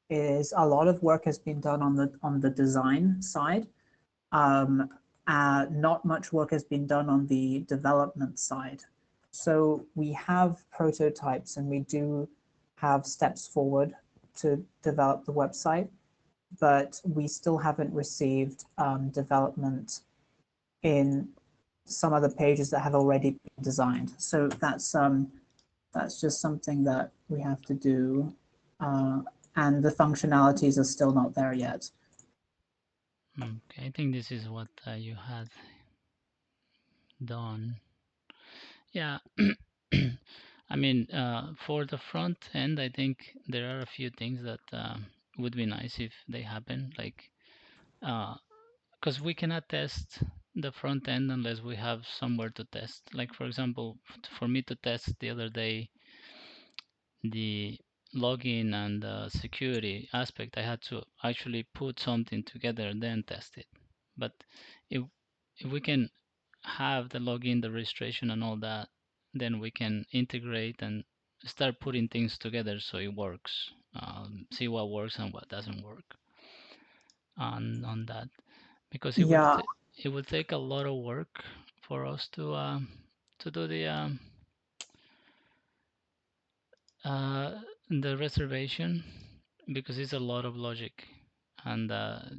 is a lot of work has been done on the design side. Um, not much work has been done on the development side. So we have prototypes and we do have steps forward to develop the website, but we still haven't received development in some of the pages that have already been designed. So that's just something that we have to do, uh, and the functionalities are still not there yet. Okay, I think this is what you had done. Yeah. I mean, for the front end, I think there are a few things that would be nice if they happen, like because we cannot test the front end unless we have somewhere to test. Like for example, for me to test the other day the login and security aspect, I had to actually put something together and then test it. But if we can have the login, the registration, and all that, then we can integrate and start putting things together so it works. See what works and what doesn't work on that, because Yeah, it would take a lot of work for us to do uh, the reservation, because it's a lot of logic. And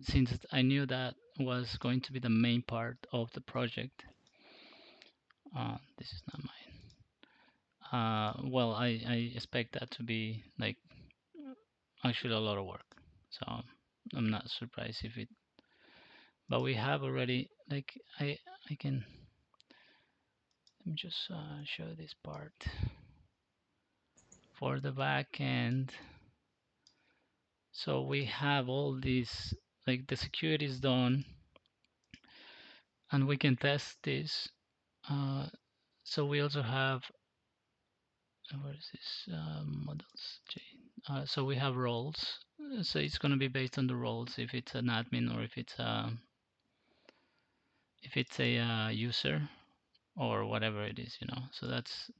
since I knew that was going to be the main part of the project, this is not mine. Well, I expect that to be like actually a lot of work. So I'm not surprised if it, but we have already like I can, let me just show this part for the back end. So we have all these, like the security is done, and we can test this. Uh, so we also have, what is this, models? So we have roles. So it's going to be based on the roles, if it's an admin or if it's a user or whatever it is, you know. So that's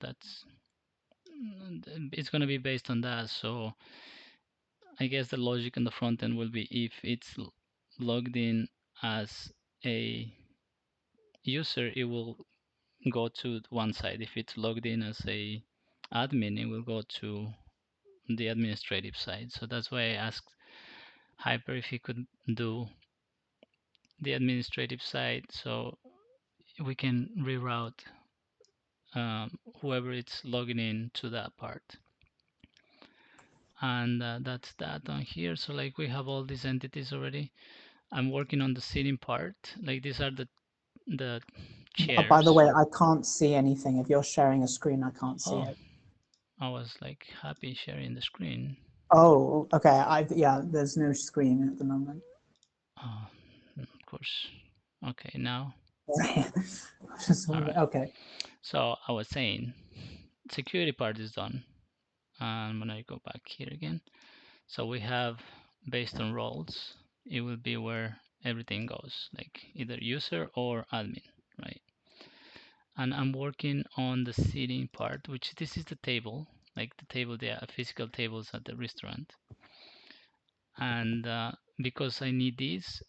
it's going to be based on that. So I guess the logic on the front end will be if it's logged in as a user, it will go to one side. If it's logged in as a admin, it will go to the administrative side. So that's why I asked Hyper if he could do the administrative side, so we can reroute whoever it's logging in to that part. And that's that on here. So like we have all these entities already. I'm working on the seating part. Like these are the by the chairs. way, I can't see anything. If you're sharing a screen, I can't see Oh, it. I was like happy sharing the screen. Oh, okay. Yeah, there's no screen at the moment. Oh, of course. Okay, now. Just All right. okay. So I was saying, security part is done. And when I go back here again, so we have based on roles, it will be where everything goes, like either user or admin, right? And I'm working on the seating part, which this is the table, like the table, the physical tables at the restaurant. And because I need these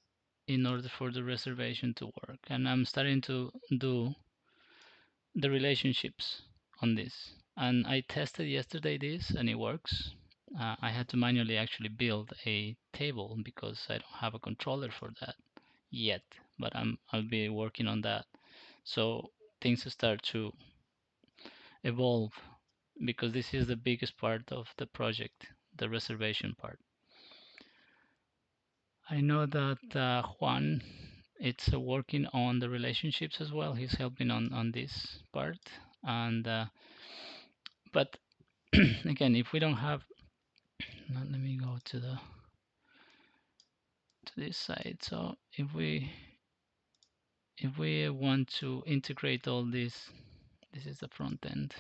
in order for the reservation to work, and I'm starting to do the relationships on this. And I tested yesterday this, and it works. I had to manually actually build a table because I don't have a controller for that yet, but I'll be working on that. So things start to evolve, because this is the biggest part of the project, the reservation part. I know that Juan, it's working on the relationships as well. He's helping on this part, and but again, if we don't have, let me go to this side. So if we want to integrate all this is the front end.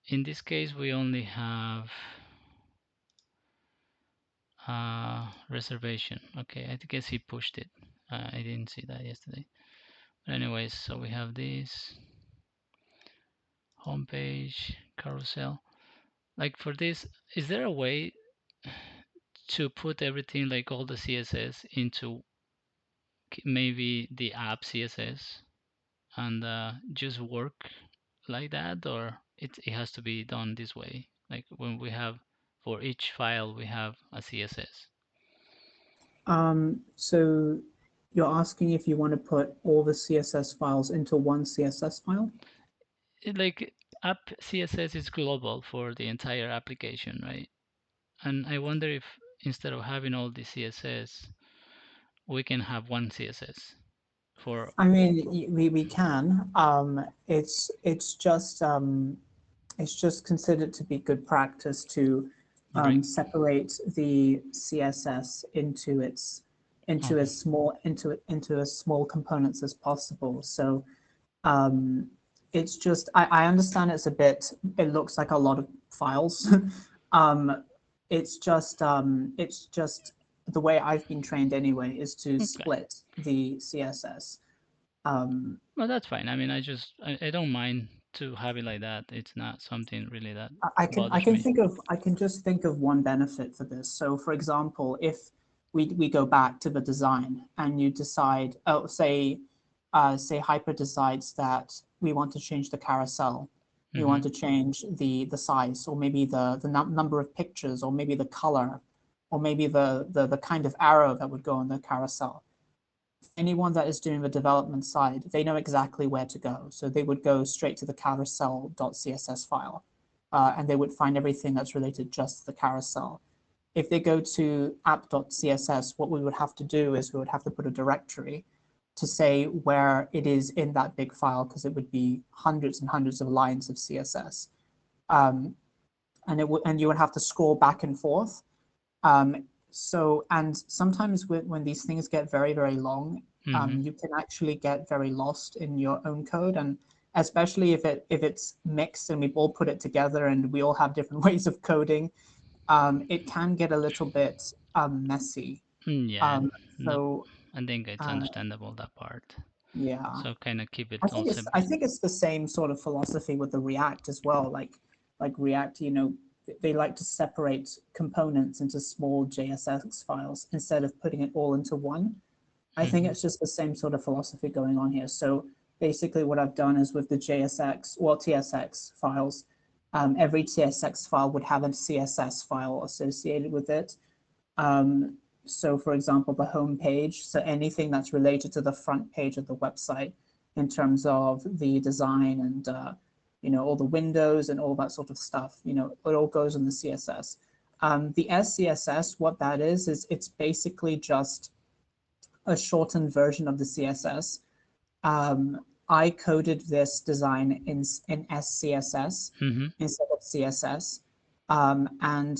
In this case, we only have reservation. Okay, I guess he pushed it. I didn't see that yesterday. But anyways, so we have this homepage, carousel. Like for this, is there a way to put everything, like all the CSS, into maybe the app CSS and just work like that, or it has to be done this way? Like when we have, for each file we have a CSS. So you're asking if you want to put all the CSS files into one CSS file? Like app CSS is global for the entire application, right? And I wonder if instead of having all the CSS, we can have one CSS for. I mean, we can. It's just considered to be good practice to Break. separate the CSS into its Oh. into as small components as possible. So um, it's just I understand it looks like a lot of files. um, it's just the way I've been trained anyway is to Okay. split the CSS. Um, Well, that's fine. I mean, I don't mind to have it like that. It's not something really that I bothers can me. think of I can just think of one benefit for this. So for example, if we go back to the design and you decide, oh, say Hyper decides that we want to change the carousel, we Mm-hmm. want to change the size, or maybe the number of pictures, or maybe the color, or maybe the kind of arrow that would go on the carousel. Anyone that is doing the development side, they know exactly where to go. So they would go straight to the carousel.css file, and they would find everything that's related just to the carousel. If they go to app.css, what we would have to do is we would have to put a directory to say where it is in that big file, because it would be hundreds and hundreds of lines of CSS. Um, and you would have to scroll back and forth. And sometimes when these things get very, very long, Mm-hmm. you can actually get very lost in your own code. And especially if it's mixed and we've all put it together and we all have different ways of coding, it can get a little bit messy. Yeah. Um, No, so I think it's uh, understandable that part. yeah, So kind of keep it I all think it's simple. I think it's the same sort of philosophy with the React as well. Like React, they like to separate components into small JSX files instead of putting it all into one. I think Mm-hmm. it's just the same sort of philosophy going on here. So basically, what I've done is with the JSX or TSX files, every TSX file would have a CSS file associated with it. Um, so for example, the home page, so anything that's related to the front page of the website in terms of the design and all the windows and all that sort of stuff, it all goes in the CSS. The SCSS, what that is it's basically just a shortened version of the CSS. I coded this design in SCSS Mm-hmm. instead of CSS. And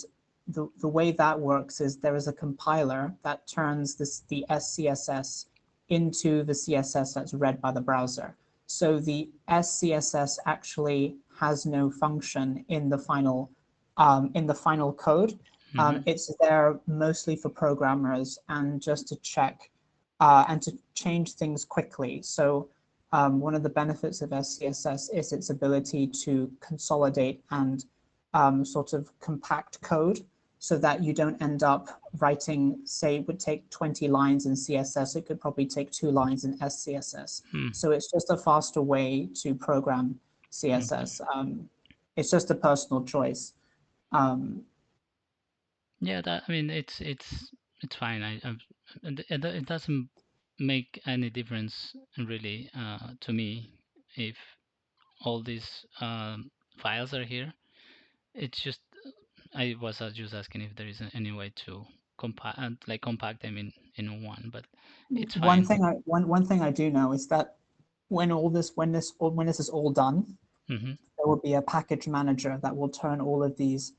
the way that works is there is a compiler that turns the SCSS into the CSS that's read by the browser. So the SCSS actually has no function in the final code. Mm-hmm. It's there mostly for programmers and just to check and to change things quickly. So one of the benefits of SCSS is its ability to consolidate and sort of compact code so that you don't end up writing, say, it would take 20 lines in CSS, it could probably take 2 lines in SCSS. Mm. So it's just a faster way to program Okay. CSS. It's just a personal choice. Um, Yeah, that, I mean, it's fine. It doesn't make any difference really to me if all these files are here. It's just I was just asking if there is any way to compact them in one, but it's fine. one thing I do know is that when this is all done, Mm-hmm. there will be a package manager that will turn all of these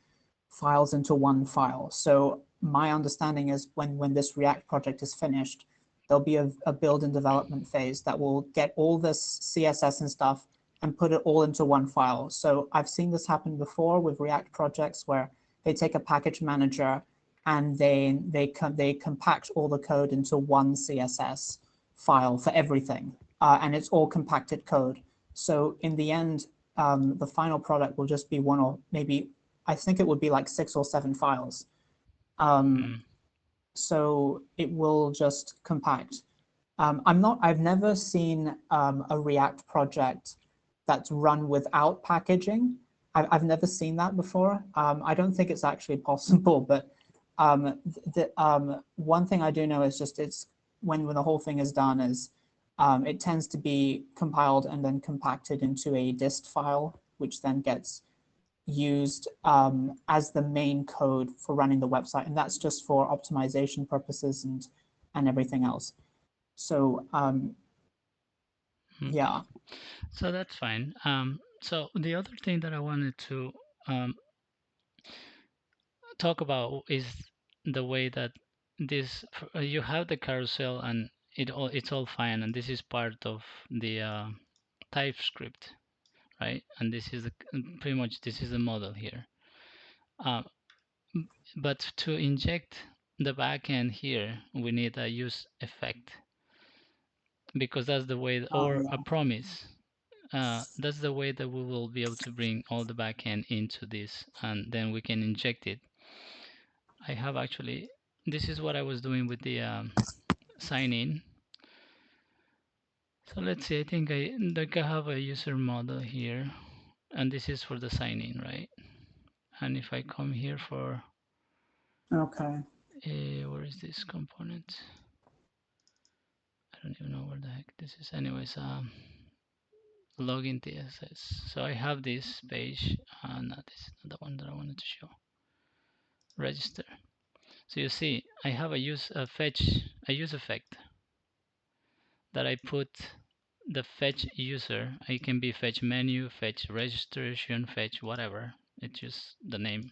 files into one file. So my understanding is when this React project is finished, there'll be a build and development phase that will get all this CSS and stuff and put it all into one file. So I've seen this happen before with React projects where they take a package manager and they compact all the code into one CSS file for everything, and it's all compacted code. So in the end, the final product will just be one or maybe I think it would be like 6 or 7 files. Um, Mm, so it will just compact. I've never seen a React project that's run without packaging. I've never seen that before. I don't think it's actually possible, but one thing I do know is just it's when the whole thing is done is it tends to be compiled and then compacted into a dist file, which then gets used as the main code for running the website, and that's just for optimization purposes and everything else. So okay, yeah. so that's fine. So the other thing that I wanted to um, talk about is the way that you have the carousel and it's all fine, and this is part of the TypeScript, right? And this is pretty much this is the model here. Uh, but to inject the backend here, we need a use effect because that's the way, Oh or a yeah. promise. That's the way that we will be able to bring all the backend into this, and then we can inject it. I have actually, this is what I was doing with the sign in. So let's see, I think like I have a user model here, and this is for the sign in, right? And if I come here for, Okay. where is this component? I don't even know where the heck this is. Anyways, login TSS. So I have this page, no, this is not the one that I wanted to show. Register. So you see, I have a use effect that I put the fetch user. It can be fetch menu, fetch registration, fetch whatever. It's just the name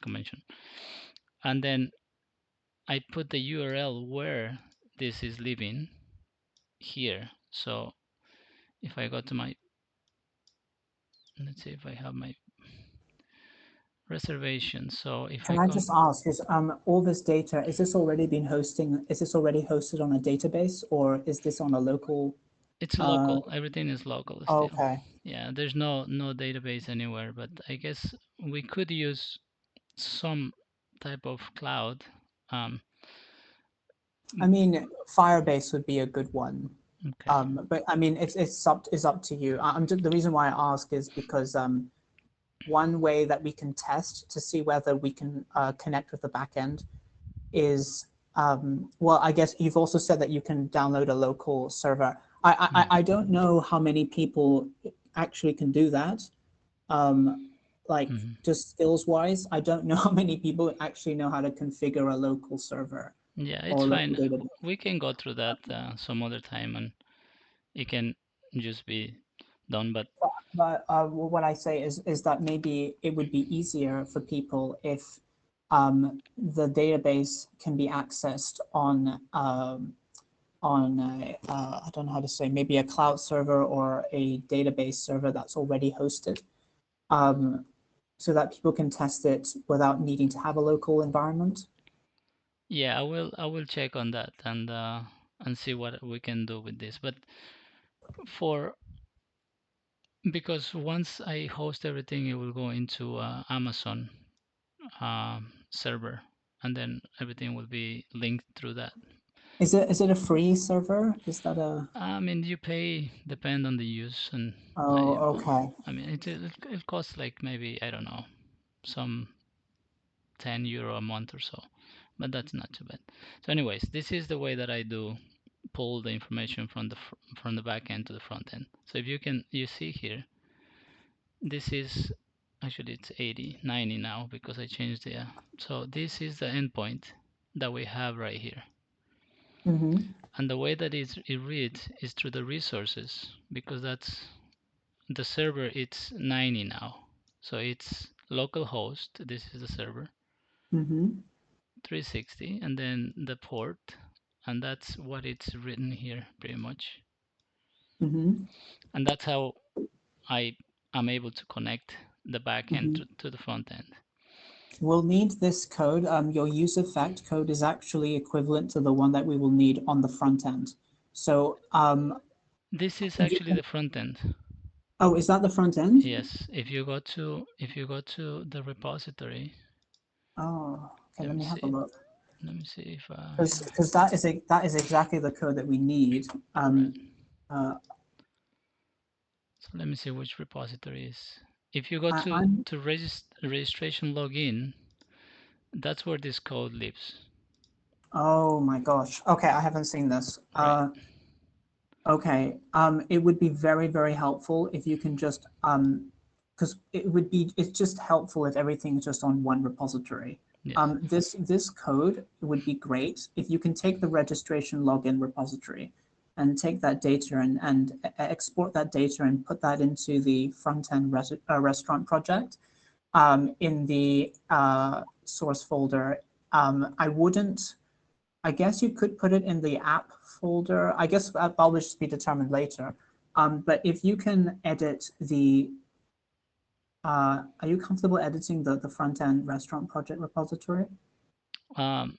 convention. And then I put the URL where this is living here. So if I go to my, let's see if I have my reservation. So if I Can I come, just ask, is all this data, is this already hosted on a database or is this on a local it's uh local. Everything is local still. okay. Yeah, there's no database anywhere, but I guess we could use some type of cloud. Um, I mean, Firebase would be a good one. okay. But I mean, it's up to you. I'm just, the reason why I ask is because one way that we can test to see whether we can connect with the backend is well, I guess you've also said that you can download a local server. I don't know how many people actually can do that. Um, like Mm-hmm. just skills wise, I don't know how many people actually know how to configure a local server Yeah, it's or a local fine. database. We can go through that some other time, and it can just be done. But But what I say is that maybe it would be easier for people if the database can be accessed on I don't know how to say, maybe a cloud server or a database server that's already hosted, um, so that people can test it without needing to have a local environment. yeah, I will check on that and see what we can do with this. But for because once I host everything, it will go into Amazon server, and then everything will be linked through that. Is it a free server? Is that a I mean, you pay depend on the use, and oh okay. I mean, it costs like maybe I don't know some 10 euro a month or so, but that's not too bad. So, anyways, this is the way that I do pull the information from from the back end to the front end. So if you see here, this is actually it's 80, 90 now because I changed the. So this is the endpoint that we have right here. Mm-hmm. And the way that it reads is through the resources because that's the server. It's 90 now, so it's localhost. This is the server Mm-hmm. 360, and then the port, and that's what it's written here pretty much. Mm-hmm. And that's how I am able to connect the back end Mm-hmm. to the front end. We'll need this code. Your use effect code is actually equivalent to the one that we will need on the front end. So This is you actually can, the front end. Oh, is that the front end? Yes, if you go to the repository, Oh, okay, let let me me have a see. look. Let me see if Because that is exactly the code that we need. right. Uh, So let me see which repository is. If you go I'm to registration login, that's where this code lives. Oh my gosh. Okay, I haven't seen this. Right. Okay. It would be very, very helpful if you can just because it's just helpful if everything's just on one repository. Yes. This code would be great if you can take the registration login repository and take that data and export that data and put that into the front end restaurant project in the source folder. I wouldn't. I guess you could put it in the app folder. I guess that will just be determined later. But if you can edit are you comfortable editing the front end restaurant project repository? Um,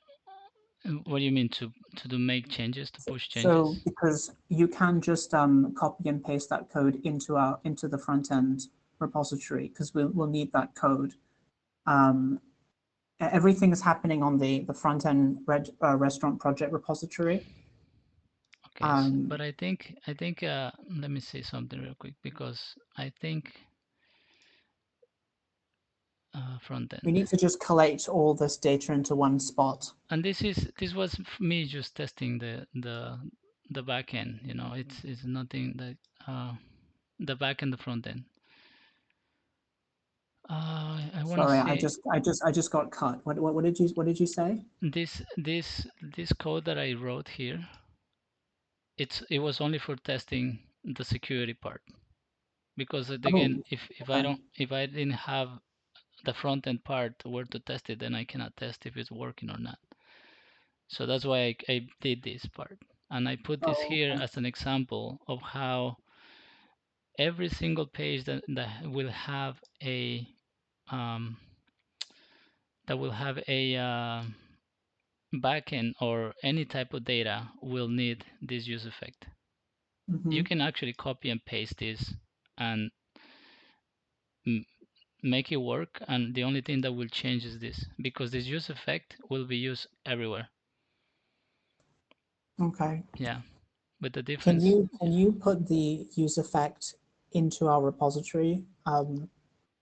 what do you mean to do make changes, to push So changes? because you can just copy and paste that code into the front end repository because we'll need that code. Um, Everything is happening on the front end restaurant project repository. Okay, Um, but I think let me say something real quick because I think front we end, need to just collate all this data into one spot. and this was me just testing the back end. You know, it's nothing that the back and the front end. I want to Sorry, see I just got cut. What did you say? this code that I wrote here. It was only for testing the security part because again, Oh, I okay. don't if I didn't have the front end part where to test it, then I cannot test if it's working or not. So that's why I did this part. And I put this Oh, here okay. as an example of how every single page that will have a um, backend or any type of data will need this use effect. You Mm-hmm. can actually copy and paste this and m- make it work, and the only thing that will change is this because this use effect will be used everywhere. Okay. Yeah, but the difference, Can you put the use effect into our repository?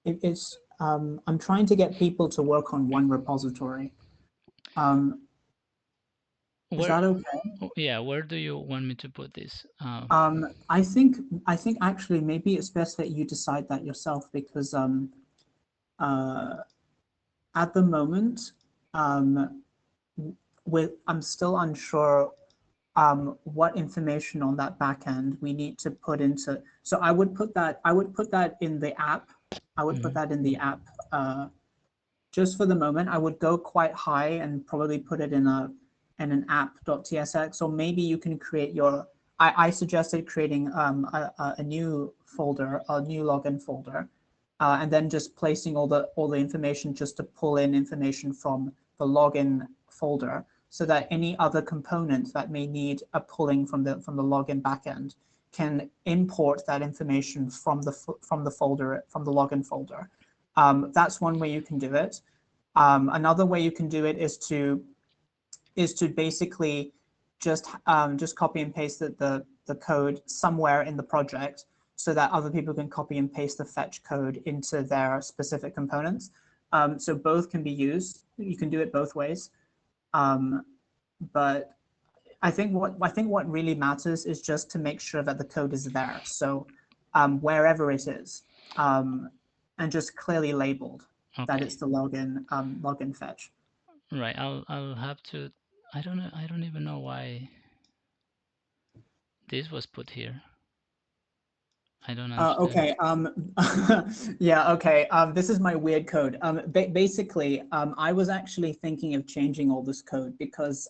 It's I'm trying to get people to work on one repository. Um, is where that okay? yeah, where do you want me to put this? I think actually maybe it's best that you decide that yourself because uh, at the moment um, I'm still unsure what information on that back end we need to put into. So I would put that in the app. I would put Mhm. that in the app. Just for the moment, I would go quite high and probably put it in an app.tsx, or maybe you can create your. I suggested creating a new folder, a new login folder, and then just placing all the information just to pull in information from the login folder, so that any other component that may need a pulling from the login backend can import that information from the folder from the login folder. That's one way you can do it. Another way you can do it is to basically just copy and paste the code somewhere in the project so that other people can copy and paste the fetch code into their specific components. So both can be used. You can do it both ways. Um, but I think what really matters is just to make sure that the code is there. So wherever it is, and just clearly labeled that Okay, it's the login fetch. right. I'll have to. I don't even know why this was put here. I don't understand. Okay. Yeah. Okay. This is my weird code. Basically, I was actually thinking of changing all this code because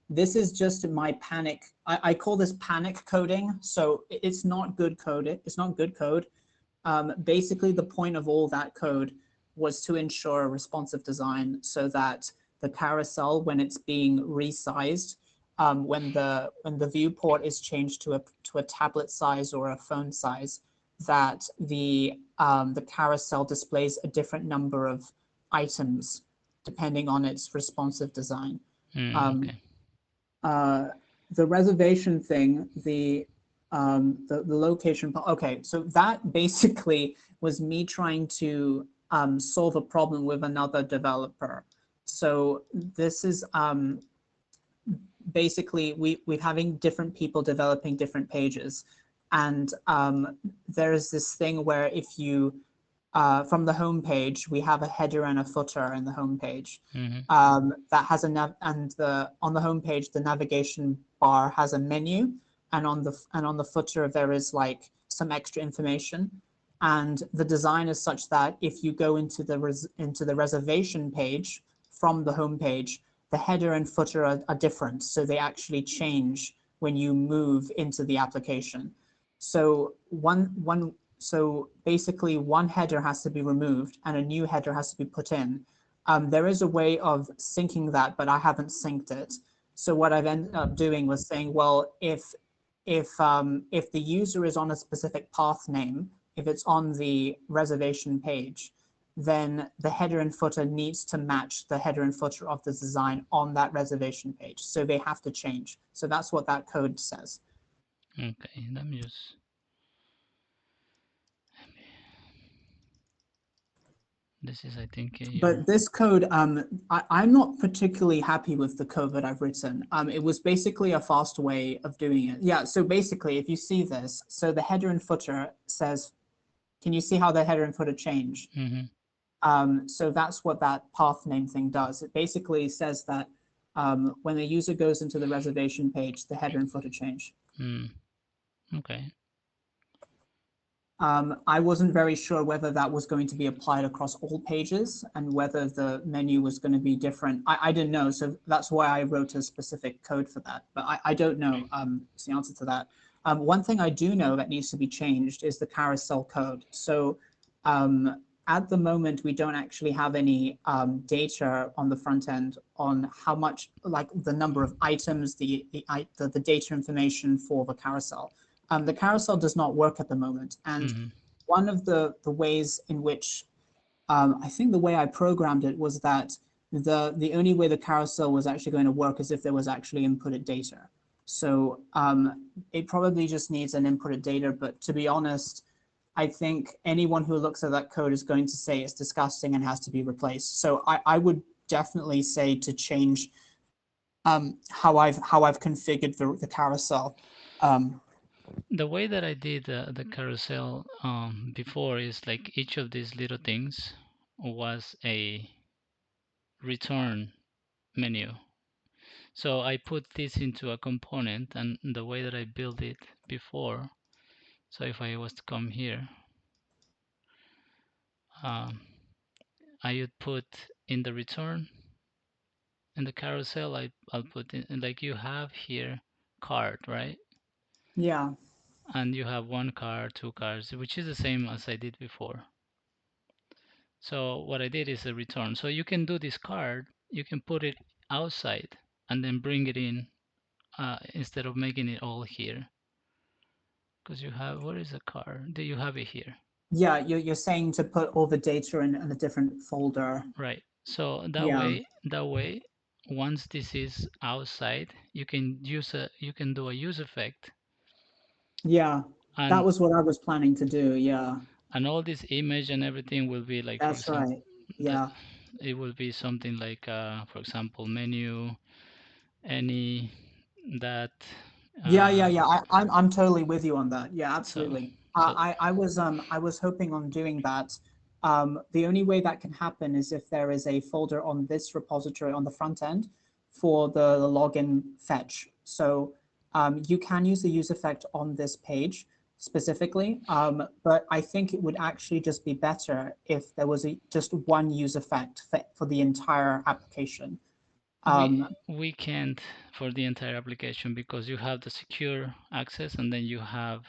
this is just my panic. I call this panic coding. So it's not good code. It's not good code. Basically, the point of all that code was to ensure responsive design so that the carousel, when it's being resized, when the viewport is changed to a tablet size or a phone size, that the carousel displays a different number of items depending on its responsive design. Um, Okay. uh, the reservation thing, the location. Okay, so that basically was me trying to solve a problem with another developer. So this is basically we're having different people developing different pages, and there's this thing where if you from the home page, we have a header and a footer in the home page. Mm-hmm. That has a on the home page, the navigation bar has a menu, and on the footer there is like some extra information. And the design is such that if you go into the reservation page from the home page, the header and footer are different, so they actually change when you move into the application. So basically one header has to be removed and a new header has to be put in. There is a way of syncing that, but I haven't synced it. So what I've ended up doing was saying, well, if the user is on a specific path name, if it's on the reservation page, then the header and footer needs to match the header and footer of the design on that reservation page. So they have to change. So that's what that code says. Okay. Let me just. This is, I think, your. But this code, I'm not particularly happy with the code that I've written. It was basically a fast way of doing it. Yeah, so basically, if you see this, so the header and footer says, can you see how the header and footer change? Mm-hmm. So that's what that path name thing does. It basically says that when the user goes into the reservation page, the header and footer change. Mm. Okay. I wasn't very sure whether that was going to be applied across all pages and whether the menu was going to be different. I didn't know, so that's why I wrote a specific code for that. But I don't know is the answer to that. One thing I do know that needs to be changed is the carousel code. So at the moment, we don't actually have any data on the front end on how much, like the number of items, the data information for the carousel. The carousel does not work at the moment. And Mm-hmm. one of the ways in which I think the way I programmed it was that the only way the carousel was actually going to work is if there was actually inputted data. So it probably just needs an inputted data. But to be honest, I think anyone who looks at that code is going to say it's disgusting and has to be replaced. So I would definitely say to change how I've configured the carousel. Um, The way that I did the carousel before is like each of these little things was a return menu. So I put this into a component, and the way that I built it before, so if I was to come here, um, I would put in the return, in the carousel, I'll put in, like you have here, card, right? yeah. And you have one card, two cards, which is the same as I did before. So what I did is a return. So you can do this card, you can put it outside and then bring it in instead of making it all here. Because you have, where is the card? Do you have it here? Yeah, you're saying to put all the data in a different folder. Right. So Yeah, that way, once this is outside, you can you can do a use effect, yeah. That and was what I was planning to do. Yeah, all this image and everything will be like, for that's example, right. Yeah. it will be something like, for example, menu, any that. Yeah. I'm totally with you on that. Yeah, So absolutely. so I was hoping on doing that. The only way that can happen is if there is a folder on this repository on the front end for the login fetch. So you can use the use effect on this page specifically, but I think it would actually just be better if there was just one use effect for the entire application. we Um, we can't for the entire application because you have the secure access, and then you have,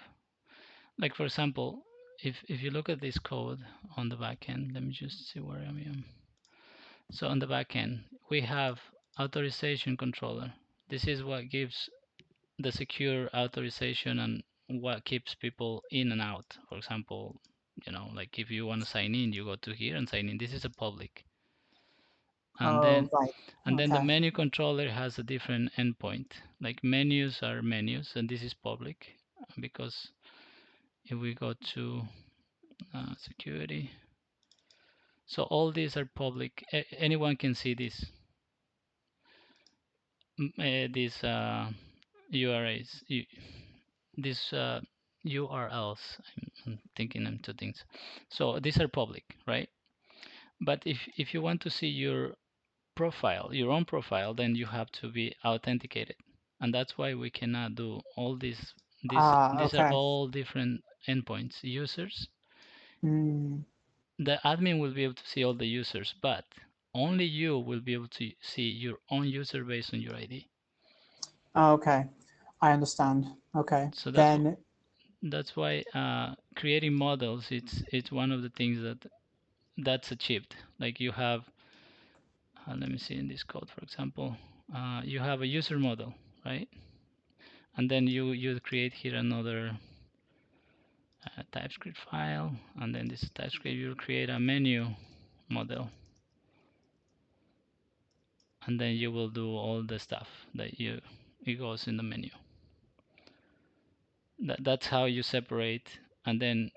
like, for example, if you look at this code on the back end, let me just see where I am. So on the back end, we have authorization controller. This is what gives the secure authorization and what keeps people in and out. For example, like if you want to sign in, you go to here and sign in. This is a public. And Oh, then right. the Okay. menu controller has a different endpoint. Like menus are menus, and this is public because if we go to security, so all these are public. Anyone can see this. These URAs, these URLs. I'm thinking of two things. So these are public, right? But if you want to see your profile, your own profile, then you have to be authenticated, and that's why we cannot do all these. These are Okay. all different endpoints. Users, Mm, the admin will be able to see all the users, but only you will be able to see your own user based on your ID. okay. I understand. Okay. So Then, that's why creating models, it's one of the things that's achieved. Like you have, let me see in this code, for example, you have a user model, right? And then you create here another TypeScript file, and then this TypeScript you'll create a menu model, and then you will do all the stuff that it goes in the menu. That's how you separate, and then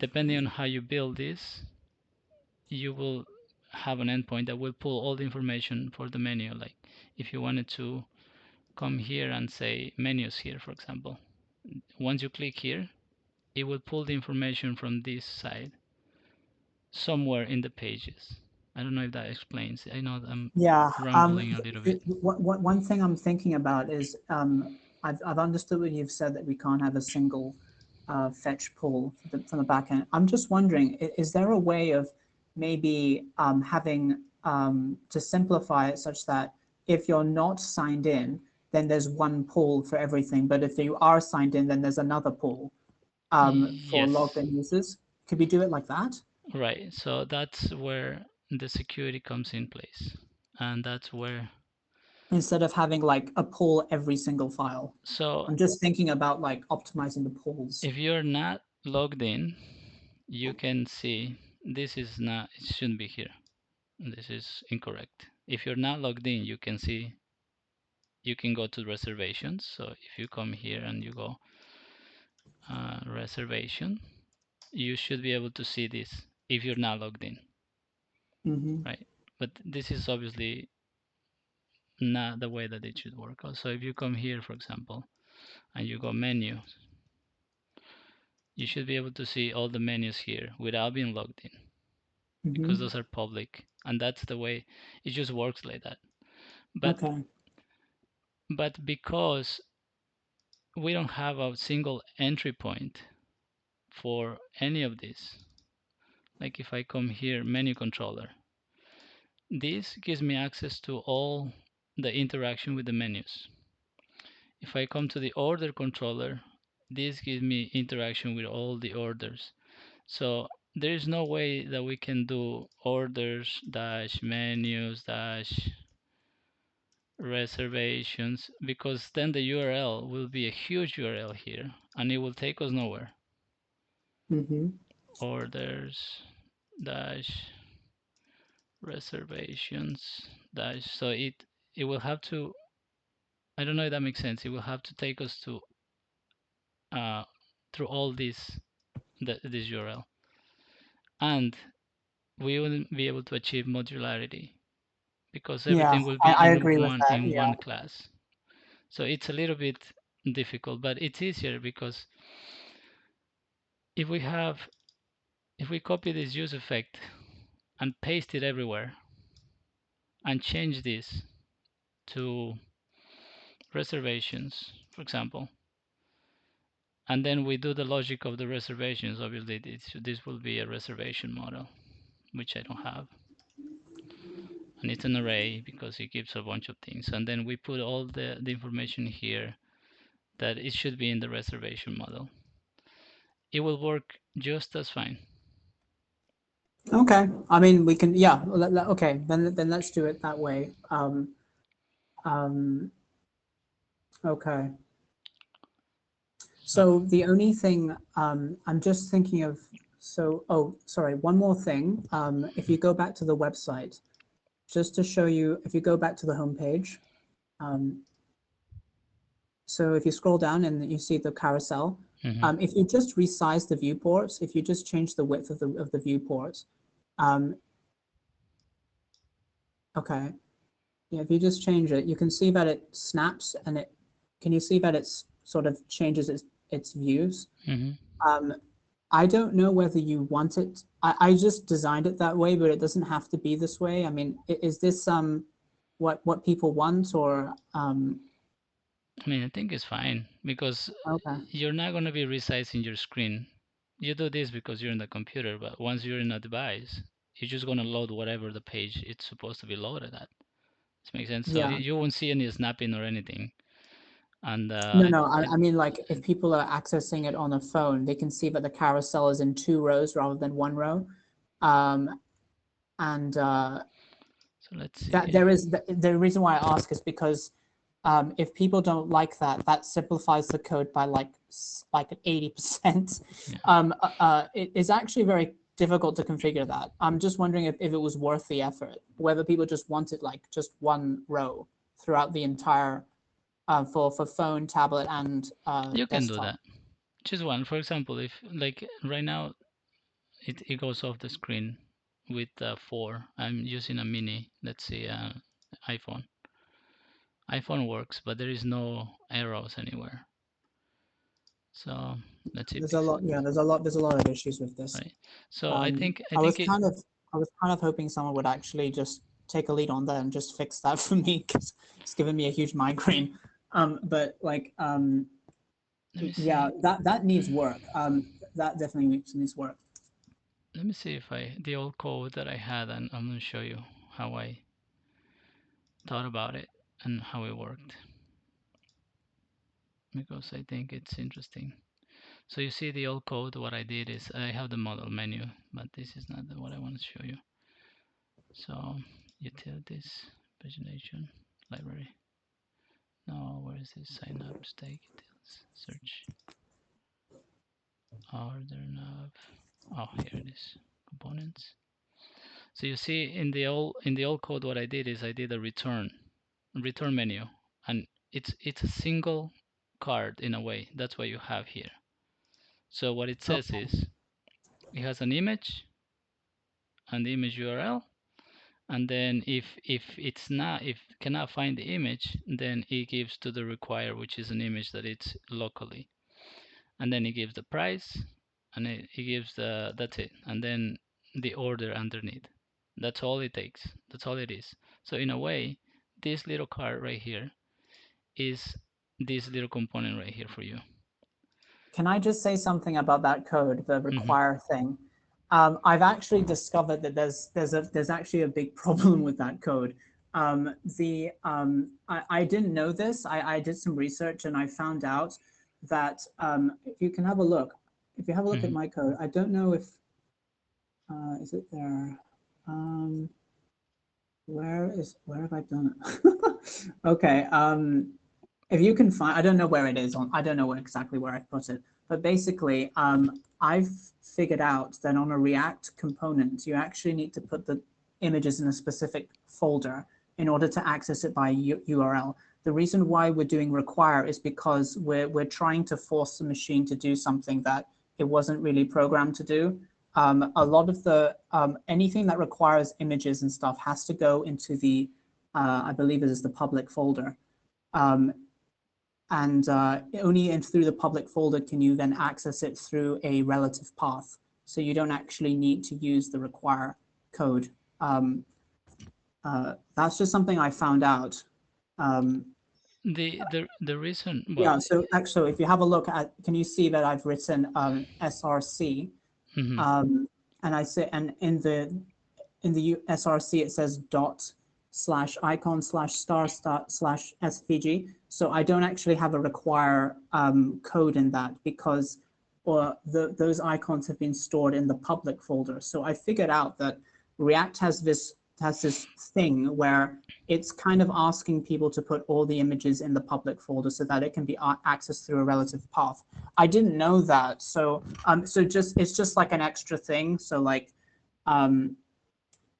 depending on how you build this, you will have an endpoint that will pull all the information for the menu. Like if you wanted to come here and say menus here, for example, once you click here, it will pull the information from this side somewhere in the pages. I don't know if that explains. I know I'm yeah. rambling a little bit. One thing I'm thinking about is I've understood what you've said that we can't have a single fetch pull from the back end. I'm just wondering, is there a way of maybe having to simplify it such that if you're not signed in, then there's one pull for everything, but if you are signed in, then there's another pull for logged Yes, in users? Could we do it like that? right. So that's where the security comes in place. And that's where, Instead of having like a pull every single file. so I'm just thinking about like optimizing the pulls. if you're not logged in, you can see this is not, it shouldn't be here. This is incorrect. If you're not logged in, you can see, you can go to reservations. So if you come here and you go reservation, you should be able to see this if you're not logged in, Mm-hmm. right? But this is obviously not the way that it should work. Also, if you come here, for example, and you go menu, you should be able to see all the menus here without being logged in because Mm-hmm. those are public, and that's the way it just works like that. But Okay. because we don't have a single entry point for any of this, like if I come here, menu controller, this gives me access to all the interaction with the menus. If I come to the order controller, this gives me interaction with all the orders. So there is no way that we can do orders dash menus dash reservations, because then the URL will be a huge URL here and it will take us nowhere. Mm-hmm. Orders dash reservations dash, so it will have to, I don't know if that makes sense, it will have to take us to uh, through all this URL, and we wouldn't be able to achieve modularity because Yeah, everything will I be agree with that. in Yeah. one class. So it's a little bit difficult, but it's easier because if we have if we copy this use effect and paste it everywhere and change this to reservations, for example, and then we do the logic of the reservations, obviously this will be a reservation model, which I don't have. And it's an array because it gives a bunch of things. And then we put all the information here that it should be in the reservation model. It will work just as fine. Okay. I mean, we can. Yeah. Okay. Then let's do it that way. Um. Okay. So the only thing I'm just thinking of, so, oh, sorry, one more thing. If you go back to the website, just to show you, if you go back to the homepage, um, so if you scroll down and you see the carousel, if you just resize the viewports, if you just change the width of the viewport, um, okay, yeah, if you just change it, you can see that it snaps and it. Can you see that it's sort of changes its views? Um, I don't know whether you want it. I just designed it that way, but it doesn't have to be this way. I mean, is this what people want or I mean, I think it's fine because okay. you're not going to be resizing your screen. You do this because you're in the computer, but once you're in a device, you're just going to load whatever the page it's supposed to be loaded at. Does make sense? So Yeah. you won't see any snapping or anything. And No, no, I mean like if people are accessing it on a phone, they can see that the carousel is in 2 rows rather than 1 row. And so let's see. that there is the reason why I ask is because if people don't like that, that simplifies the code by like 80%. Yeah. It is actually very difficult to configure that. I'm just wondering if it was worth the effort, whether people just wanted like just 1 row throughout the entire for phone, tablet, and You can do desktop. that. Choose one. For example, if like right now it goes off the screen with 4. I'm using a mini, let's see, iPhone. iPhone works, but there is no arrows anywhere. So let's see There's a Pixel, lot, yeah. There's a lot of issues with this. right? So I I was think it. kind of I was kind of hoping someone would actually just take a lead on that and just fix that for me because it's given me a huge migraine. But like Let me yeah, see. that needs work. That definitely needs work. Let me see if the old code that I had, and I'm gonna show you how I thought about it and how it worked because I think it's interesting. So you see the old code, what I did is I have the model menu, but this is not what I want to show you. So utilities, pagination, library. No, where is this? Sign up, stake, details, search, order nav. Oh, here it is. Components. So you see in the old code, what I did is I did a return menu, and it's a single card in a way. That's what you have here. So what it says Okay. is it has an image and the image URL, and then if cannot find the image, then it gives to the require, which is an image that it's locally, and then it gives the price, and it gives the that's it, and then the order underneath. That's all it takes. That's all it is. So in a way, this little card right here is this little component right here for you. Can I just say something about that code, the Hmm. require thing? I've actually discovered that there's actually a big problem with that code. I didn't know this. I did some research and I found out that if you can have a look, if you have a look at Hmm. my code, I don't know if is it there. Um, where have I done it? Okay. If you can find, I don't know where it is on, I don't know exactly where I put it, but basically, I've figured out that on a React component, you actually need to put the images in a specific folder in order to access it by URL. The reason why we're doing require is because we're trying to force the machine to do something that it wasn't really programmed to do. A lot of the anything that requires images and stuff has to go into the I believe it is the public folder. Um, and only through the public folder can you then access it through a relative path. So you don't actually need to use the require code. That's just something I found out. Um, The reason, well, yeah, so actually, if you have a look at, can you see that I've written SRC? mhm. And I say, and in the SRC, it says dot slash icon slash star slash SVG. So I don't actually have a require code in that because those icons have been stored in the public folder. So I figured out that React has thing where it's kind of asking people to put all the images in the public folder so that it can be accessed through a relative path. I didn't know that, so it's just like an extra thing. So like,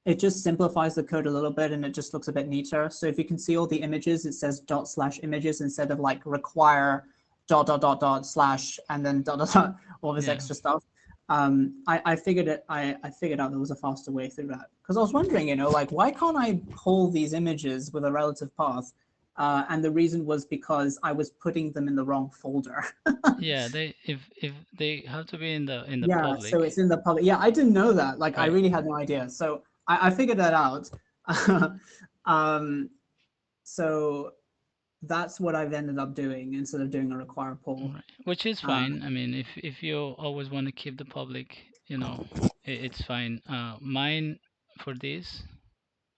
it just simplifies the code a little bit and it just looks a bit neater. So if you can see all the images, it says /images instead of like require ... slash and then ... all this Yeah. extra stuff. I figured I figured out there was a faster way through that, because I was wondering, like, why can't I pull these images with a relative path? And the reason was because I was putting them in the wrong folder. Yeah, they if they have to be in the Yeah, so public, it's in the public. Yeah, I didn't know that. Like, I right? really had no idea. So I figured that out. um, so that's what I've ended up doing instead of doing a require pull. Right. Which is Uh, fine. I mean, if you always want to keep the public, it's fine. Mine for this,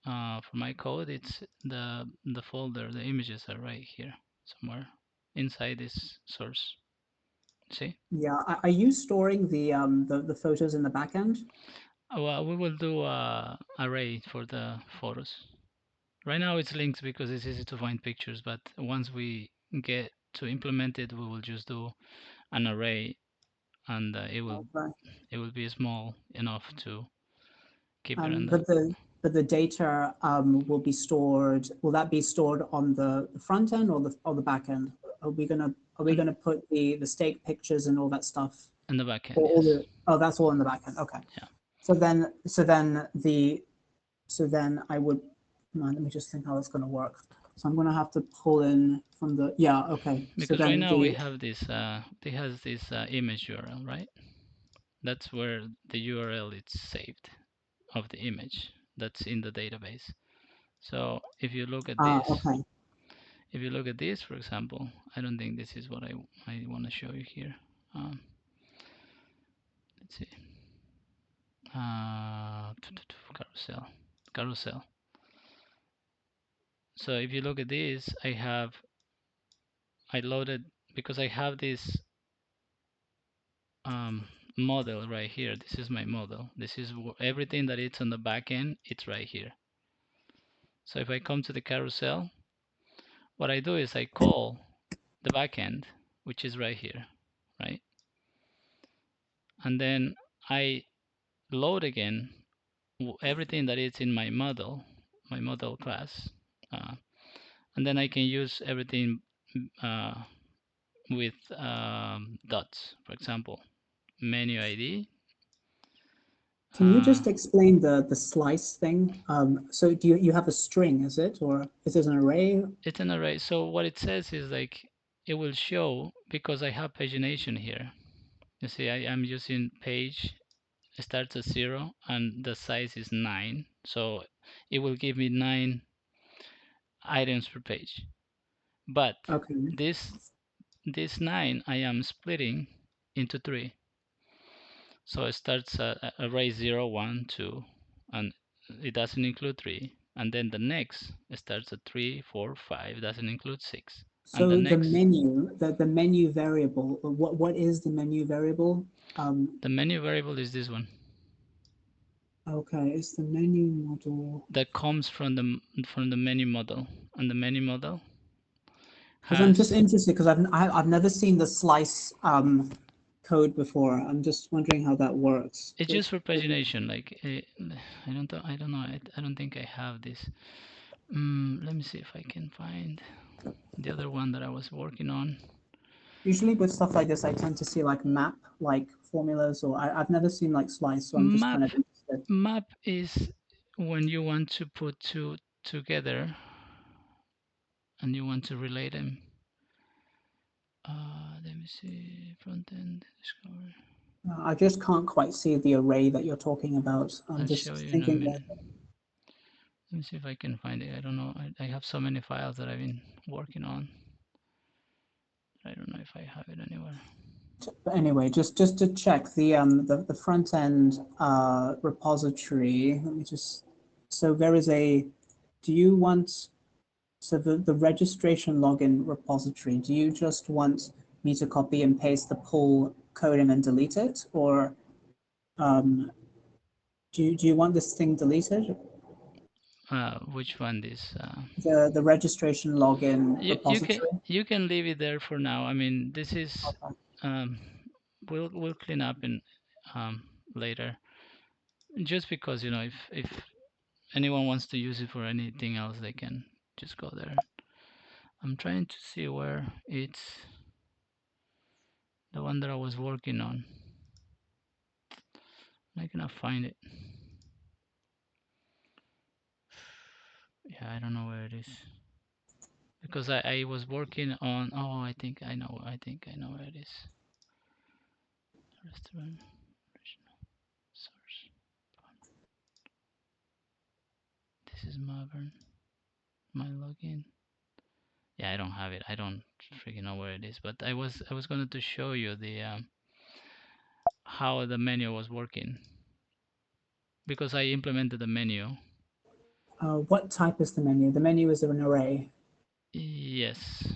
for my code, it's the folder. The images are right here somewhere inside this source. See? yeah, are you storing the photos in the backend? Well, we will do a array for the photos. Right now it's linked because it's easy to find pictures, but once we get to implement it, we will just do an array, and Okay. it will be small enough to keep it in the. But the data will be stored. Will that be stored on the front end or the back end? Are we on, gonna put the steak pictures and all that stuff, in the back end, or all yes. oh, that's all in the back end. Okay. Yeah. So then I would, let me just think how it's going to work. So I'm going to have to pull in from the, yeah, okay. So Because right then now we the, have this, it has this image URL, right? That's where the URL is saved of the image that's in the database. So okay. if you look at this, for example, I don't think this is what I want to show you here. Let's see. Carousel. So if you look at this, I loaded because I have this model right here. This is my model. This is everything that it's on the back end. It's right here. So if I come to the carousel, what I do is I call the back end, which is right here, right? And then I load again everything that is in my model class, uh, and then I can use everything uh, with dots. For example, menu ID. Can you just explain the slice thing? So do you have a string, is it? Or is it an array? It's an array. So what it says is like it will show because I have pagination here. You see, I am using page starts at 0 and the size is 9. So it will give me 9 items per page. But Okay. this this 9 I am splitting into 3. So it starts at array 0, 1, 2, and it doesn't include 3. And then the next starts at 3, 4, 5, doesn't include 6. And the So next, the menu variable, what is the menu variable? the menu variable is this one Okay, it's the menu model. that comes from the menu model. And the menu model Because I'm just has interested, because I've never seen the slice code before. I'm just wondering how that works. it's used for pagination. Like I don't know. I don't think I have this. Let me see if I can find the other one that I was working on. Usually with stuff like this, I tend to see like map, like formulas, or I've never seen like slice, so I'm just Map kind of interested. map is when you want to put two together and you want to relate them. Let me see. Front end discover. I just can't quite see the array that you're talking about. I'm I'll show just you in a thinking minute. that. Let me see if I can find it. I don't know. I have so many files that I've been working on. I don't know if I have it anywhere. But anyway, just to check the front end repository. Let me just. So there is a. Do you want So the registration login repository, do you just want me to copy and paste the pull code and then delete it? Or um, do you want this thing deleted? Which one? This The registration login repository. you can leave it there for now. I mean, this is Okay. um, we'll clean up in um, later. Just because if anyone wants to use it for anything else, they can just go there. I'm trying to see where it's the one that I was working on. I cannot find it. Yeah, I don't know where it is because I was working on. Oh, I think I know. I think I know where it is. Restaurant original source. This is my login. Yeah, I don't have it. I don't freaking know where it is. But I was going to show you the how the menu was working because I implemented the menu. What type is the menu? The menu is an array. Yes.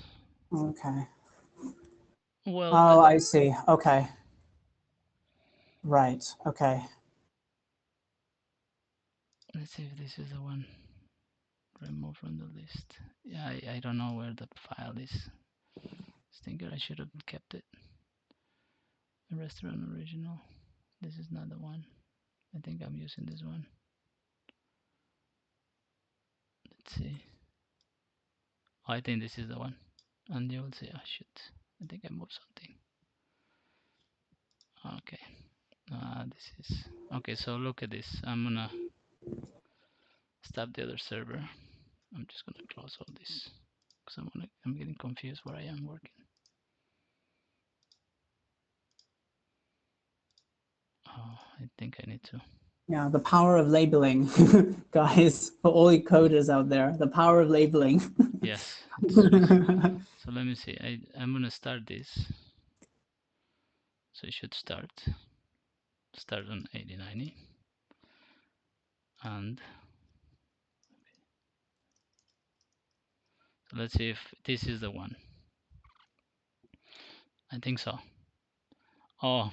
Okay. Well, Oh, I see. Okay. Right. Okay. let's see if this is the one. Remove from the list. Yeah, I don't know where the file is. Stinker, I should have kept it. Restaurant original. This is not the one. I think I'm using this one. Let's see. Oh, I think this is the one. And you will see, oh shit, I think I moved something. Okay. This is okay. So look at this. I'm gonna stop the other server. I'm just gonna close all this because I'm getting confused where I am working. Oh, I think I need to. Yeah, the power of labeling, guys, for all you coders out there, the power of labeling. Yes, it's true. So let me see. I'm gonna start this. So it should start on 8090 and so let's see if this is the one. I think so. Oh,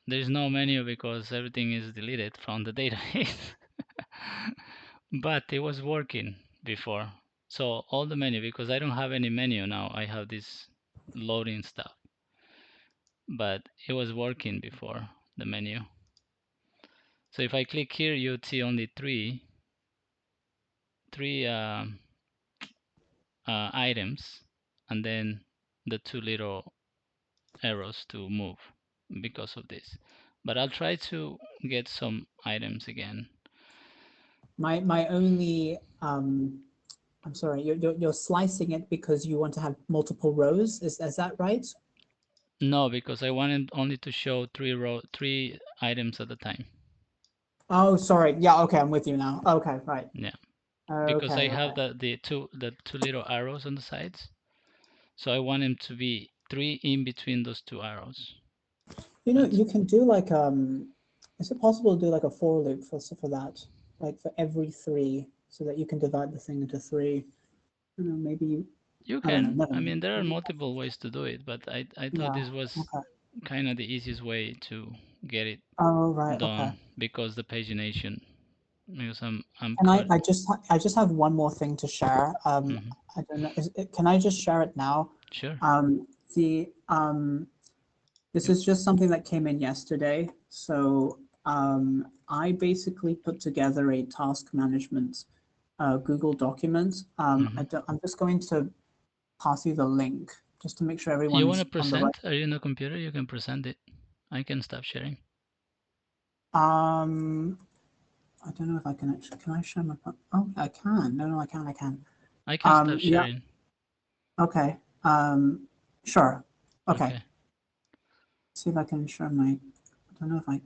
there's no menu because everything is deleted from the database. But it was working before. So all the menu, because I don't have any menu now, I have this loading stuff. But it was working before the menu. So if I click here, you'd see only three items, and then the two little arrows to move because of this. But I'll try to get some items again. My only I'm sorry, you're slicing it because you want to have multiple rows. Is that right? No, because I wanted only to show three items at a time. Oh, sorry. Yeah, okay, I'm with you now. Okay, right. Yeah, because I Okay, have okay. the two little arrows on the sides, so I want them to be three in between those two arrows. You know, That's you can do like is it possible to do like a for loop for that? Like for every three, so that you can divide the thing into three. You know, maybe you I don't know, can. never I mind. mean, there are multiple ways to do it, but I thought Yeah, this was okay. kind of the easiest way to get it Oh, right, okay. done because the pagination. Because I'm And cut. I just have one more thing to share. Hmm. I don't know, can I just share it now? Sure. The This You, is just something that came in yesterday. So I basically put together a task management Google document. hmm I'm just going to pass you the link just to make sure you want to everyone's on the right. present? Are you in a computer? You can present it. I can stop sharing. Um, I don't know if I can actually. Can I share my? Oh, I can. No, no, I can. I can. I can stop Yeah. sharing. Okay. Sure. Okay. Okay. See if I can share my. I don't know if I.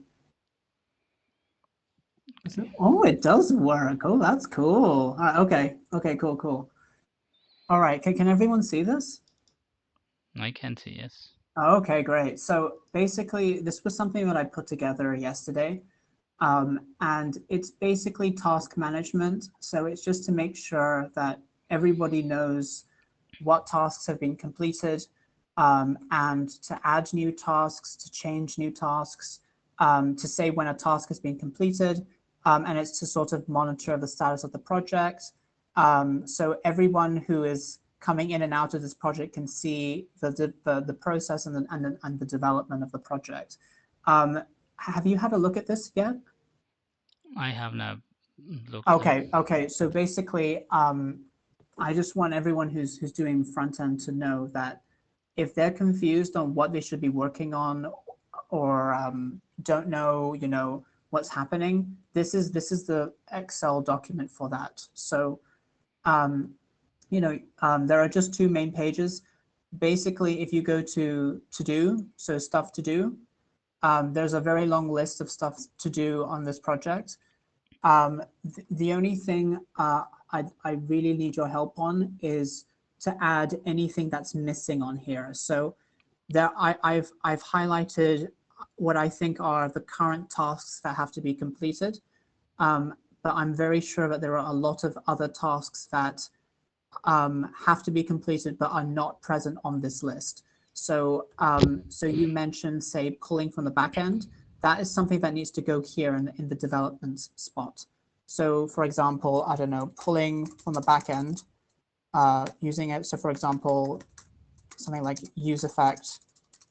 Is it, Okay. oh, it does work. Oh, that's cool. Okay. Okay. Cool. Cool. All right. Can everyone see this? I can see. Yes. Okay, great. So basically, this was something that I put together yesterday. And it's basically task management. So it's just to make sure that everybody knows what tasks have been completed, and to add new tasks, to change new tasks, to say when a task has been completed, and it's to sort of monitor the status of the project. So everyone who is coming in and out of this project can see the process and the development of the project. Have you had a look at this yet? I have not looked at. Okay. So basically, I just want everyone who's doing front end to know that if they're confused on what they should be working on, or don't know, what's happening, this is the Excel document for that. So, um, there are just two main pages. Basically, if you go to do, so stuff to do, there's a very long list of stuff to do on this project. The only thing I really need your help on is to add anything that's missing on here. So I've highlighted what I think are the current tasks that have to be completed, but I'm very sure that there are a lot of other tasks that have to be completed but are not present on this list. So you mentioned, say, pulling from the back end. That is something that needs to go here in the development spot. So for example, I don't know, pulling from the back end, using it. So for example, something like use effect,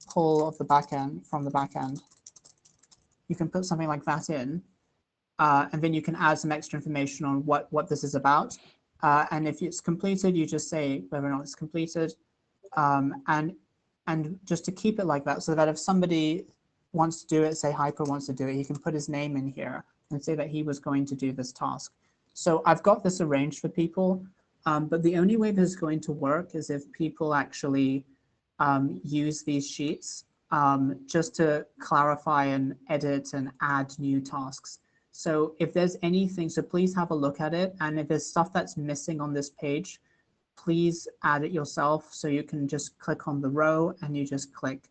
pull of the back end from the back end. You can put something like that in, and then you can add some extra information on what this is about. And if it's completed, you just say whether or not it's completed. And just to keep it like that, so that if somebody wants to do it, say Hyper wants to do it, he can put his name in here and say that he was going to do this task. So I've got this arranged for people, but the only way this is going to work is if people actually use these sheets just to clarify and edit and add new tasks. So if there's anything, so please have a look at it. And if there's stuff that's missing on this page, please add it yourself. So you can just click on the row and you just click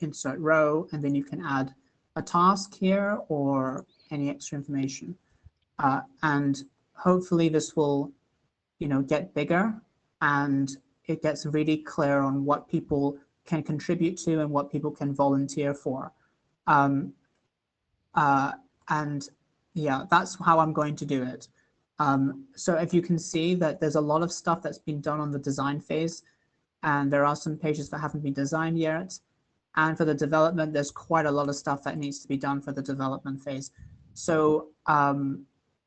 insert row, and then you can add a task here or any extra information. And hopefully this will, get bigger, and it gets really clear on what people can contribute to and what people can volunteer for. Um, and yeah, that's how I'm going to do it. So if you can see that there's a lot of stuff that's been done on the design phase, and there are some pages that haven't been designed yet. And for the development, there's quite a lot of stuff that needs to be done for the development phase. So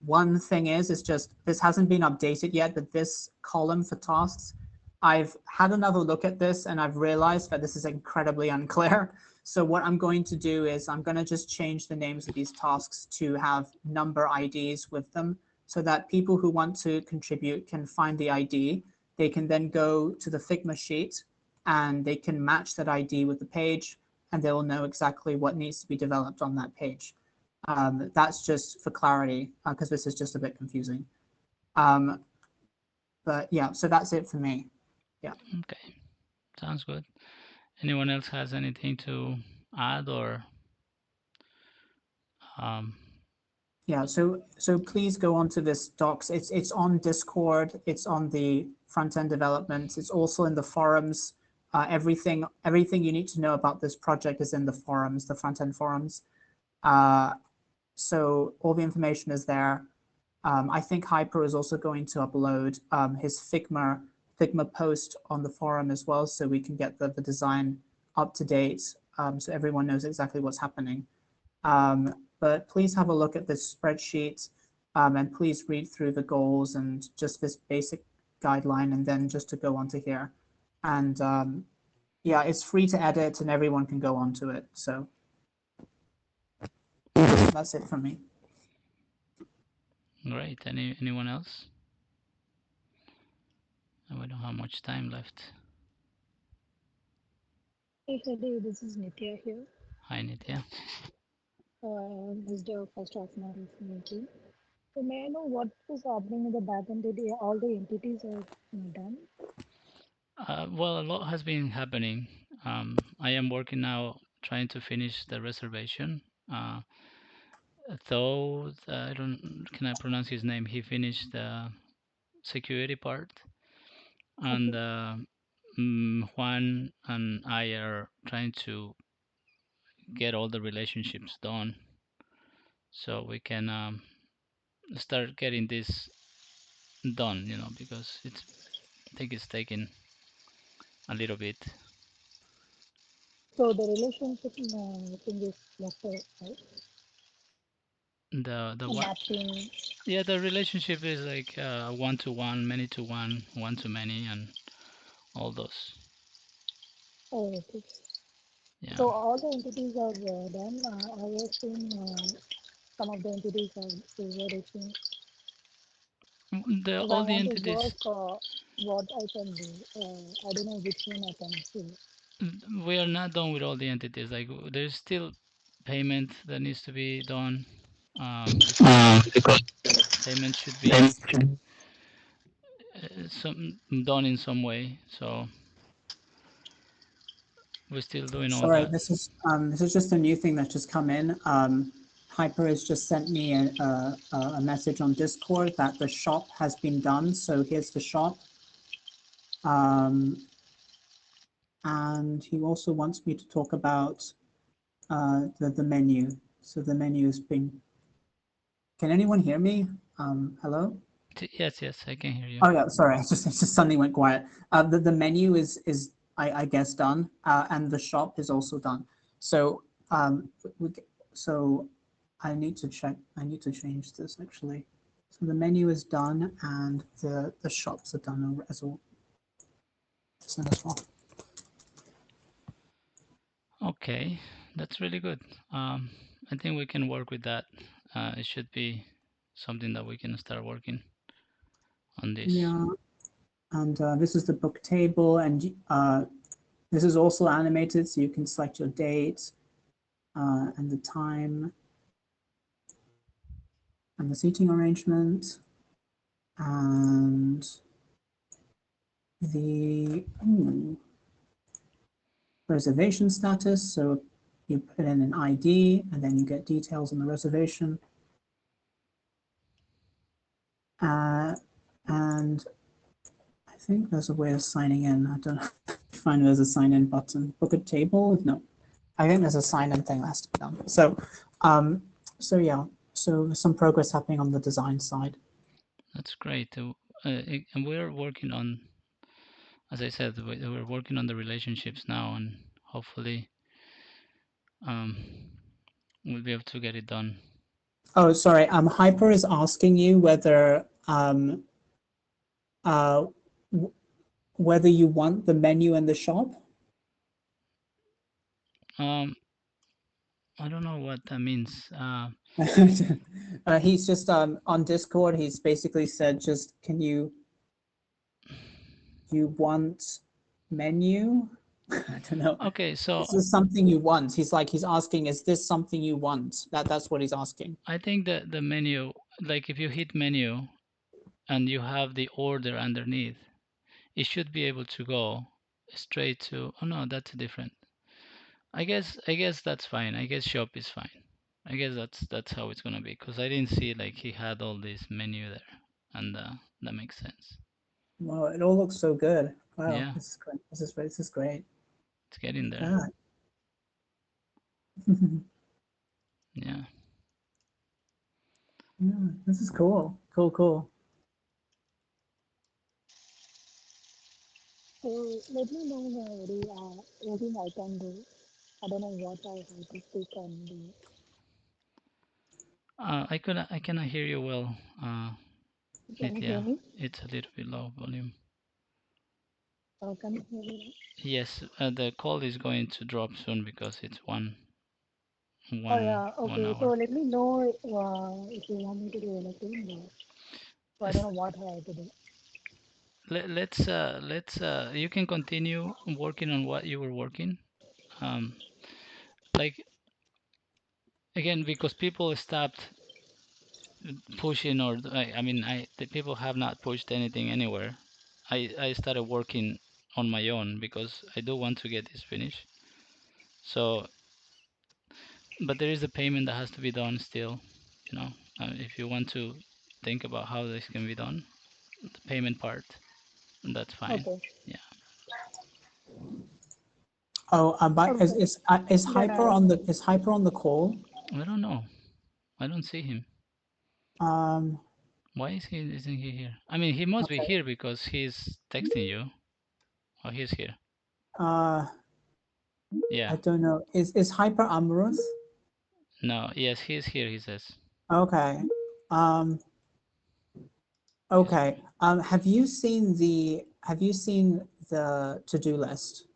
one thing is just this hasn't been updated yet, but this column for tasks, I've had another look at this and I've realized that this is incredibly unclear. So what I'm going to do is I'm going to just change the names of these tasks to have number IDs with them, so that people who want to contribute can find the ID. They can then go to the Figma sheet and they can match that ID with the page, and they will know exactly what needs to be developed on that page. That's just for clarity, because this is just a bit confusing. But yeah, so that's it for me. Yeah. Okay, sounds good. Anyone else has anything to add or um, Yeah, so please go onto this docs. It's on Discord. It's on the front end development. It's also in the forums. Everything you need to know about this project is in the forums, the front end forums. So all the information is there. I think Hyper is also going to upload his Figma post on the forum as well, so we can get the design up to date, so everyone knows exactly what's happening. But please have a look at this spreadsheet, and please read through the goals and just this basic guideline, and then just to go onto here. And yeah, it's free to edit and everyone can go onto it. So that's it from me. great? Anyone else? We don't have much time left. Hey, hello, this is Nitya here. Hi, Nitya. This is the first of my meeting. So may I know what is happening in the backend? Did all the entities are done? Well, a lot has been happening. I am working now trying to finish the reservation. Though I don't, can I pronounce his name? He finished the security part, and Okay. Juan and I are trying to get all the relationships done so we can start getting this done, because I think it's taking a little bit. So the relationship thing is lesser, right? The A what? mapping. Yeah, the relationship is like one to one, many to one to many, and all those. Oh, okay. Yeah. So all the entities are done. I assume some of the entities are overreaching. If I All the want to work, entities, what I can do. I don't know which one I can do. we are not done with all the entities. Like there's still payment that needs to be done, because Because payment should then be some done in some way. So we're still doing all Sorry, that. this is just a new thing that's just come in. Hyper has just sent me a message on Discord that the shop has been done. So here's the shop. Um, and he also wants me to talk about the menu. So the menu has been. Can anyone hear me? Hello? Yes, yes, I can hear you. Oh yeah, sorry. It's just suddenly went quiet. The menu is I guess done, and the shop is also done. So we, so I need to check. I need to change this actually. So the menu is done, and the shops are done as well. Okay, that's really good. I think we can work with that. It should be something that we can start working on this. Yeah, and this is the book table, and this is also animated, so you can select your date and the time and the seating arrangement and the reservation status. So you put in an ID and then you get details on the reservation. And I think there's a way of signing in. I don't know if you find there's a sign in button. Book a table? No. I think there's a sign in thing that has to be done. So yeah, so there's some progress happening on the design side. That's great. And we're working on, as I said, we're working on the relationships now, and hopefully um, we'll be able to get it done. Oh, sorry. Hyper is asking you uh, whether you want the menu in the shop. Um, I don't know what that means. He's just on Discord. He's basically said, just can you want menu? I don't know. Okay, so Is this something you want? He's asking, is this something you want? That's what he's asking. I think that the menu, like if you hit menu and you have the order underneath, it should be able to go straight to. Oh no, that's different. I guess that's fine. I guess shop is fine. I guess that's how it's gonna be, because I didn't see like he had all this menu there, and that makes sense. Wow, it all looks so good. Wow, Yeah, this is great. This is great. it's getting Look there. at that. Yeah. Yeah, this is cool. Cool, cool. So let me know anything I can do. I don't know what I have to speak and do. I cannot hear you well, Can you hear Nitya. me? It's a little bit low volume. Can you hear me? Yes, the call is going to drop soon because it's one Oh one yeah, one okay. So hour. let me know if you want me to do anything. So I don't Let's know what I have to do. let's you can continue working on what you were working. Um, like again, because people stopped pushing, or the people have not pushed anything anywhere. I started working on my own because I do want to get this finished. So, but there is a payment that has to be done still. You know, if you want to think about how this can be done, the payment part, that's fine. Okay. Yeah, Oh, but is Okay. is uh, Then I Hyper on the call? I don't know. I don't see him. Um, Why isn't he here? I mean, he must be okay. here because he's texting you. Oh, he's here. Uh, Yeah. I don't know. Is Hyper Amorous? No. Yes, he's here. He says. Okay. Um, He's okay. Have you seen the to-do list?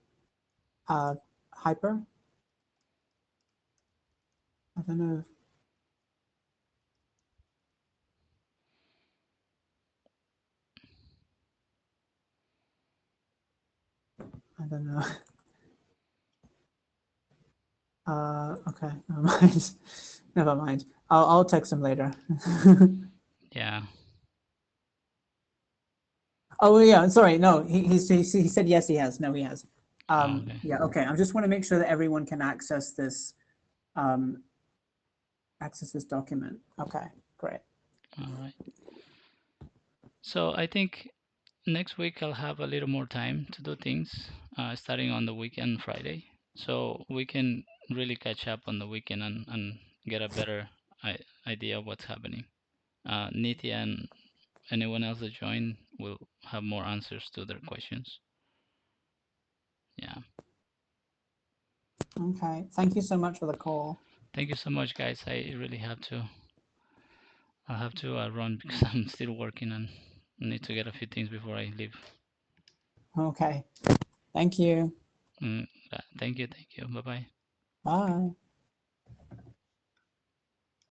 Hyper? I don't know. I don't know. Okay. Never mind. Never mind. I'll text him later. yeah. Oh yeah. Sorry. No. He said yes. He has. No. He has. Oh, okay. Yeah. Okay. I just want to make sure that everyone can access this. Um, access this document. Okay. Great. All right. So I think next week I'll have a little more time to do things, starting on the weekend, Friday, so we can really catch up on the weekend and get a better idea of what's happening. Nithya and anyone else that join will have more answers to their questions. Yeah. Okay. Thank you so much for the call. Thank you so much, guys. I really have to. I have to run because I'm still working and need to get a few things before I leave. Okay. Thank you. Mm, thank you. Thank you. Bye bye. Bye.